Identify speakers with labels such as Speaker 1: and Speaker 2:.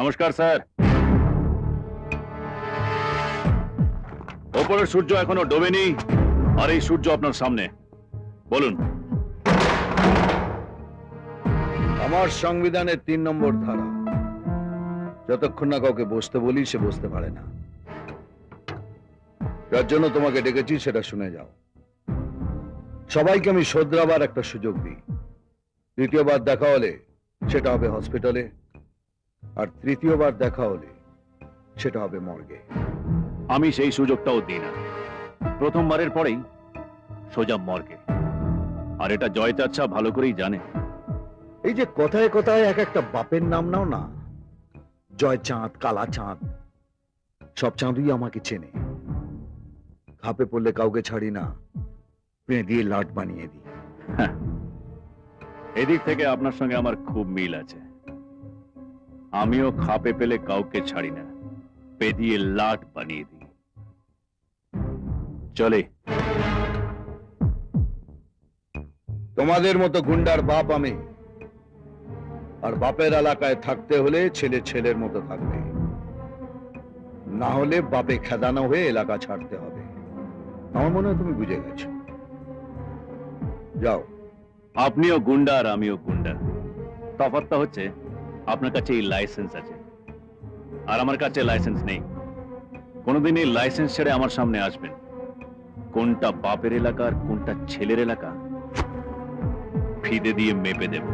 Speaker 1: নমস্কার স্যার। ওপরের সূর্য এখনো ডোবেনি, আর এই সূর্য আপনার সামনে। বলুন।
Speaker 2: আমার সংবিধানের 3 নম্বর ধারা, যতক্ষণ না কাউকে বসতে বলি সে বসতে পারে না। যার জন্য তোমাকে ডেকেছি সেটা শুনে যাও। সবাইকে আমি শোধরাবার একটা সুযোগ দিই। দ্বিতীয়বার দেখা হলে সেটা হবে হসপিটালে, আর তৃতীয়বার দেখা হলে সেটা হবে মর্গে।
Speaker 1: আমি সেই সুযোগটাও দিই না। প্রথমবারের পরেই সোজা মর্গে। আর এটা জয় চাচা ভালো করেই জানে।
Speaker 2: এই যে কথায় কথায় এক একটা বাপের নাম নাও না, জয় চাঁদ, কালা চাঁদ, সব চাঁদই আমাকে চেনে। খাপে পড়লে কাউকে ছাড়ি না, দিয়ে লাট বানিয়ে দিই।
Speaker 1: এদিক থেকে আপনার সঙ্গে আমার খুব মিল আছে। আমিও খাপে পেলে কাউকে ছাড়ি না, পেদিয়ে লাট বানিয়ে দিই। চলে।
Speaker 2: তোমাদের মতো গুন্ডার বাপ আমি, আর বাপের এলাকায় থাকতে হলে ছেলে ছেলের মতো থাকবে, না হলে বাপে খেদানো হয়ে এলাকা ছাড়তে হবে। আমার মনে হয় তুমি বুঝে গেছো। যাও।
Speaker 1: আপনিও গুন্ডা আর আমিও গুন্ডা। তফাৎটা হচ্ছে আপনার কাছে এই লাইসেন্স আছে, আর আমার কাছে লাইসেন্স নেই। কোনোদিন এই লাইসেন্স ছেড়ে আমার সামনে আসবেন, কোনটা বাপের এলাকা আর কোনটা ছেলের এলাকা ফিদে দিয়ে মেপে দেব।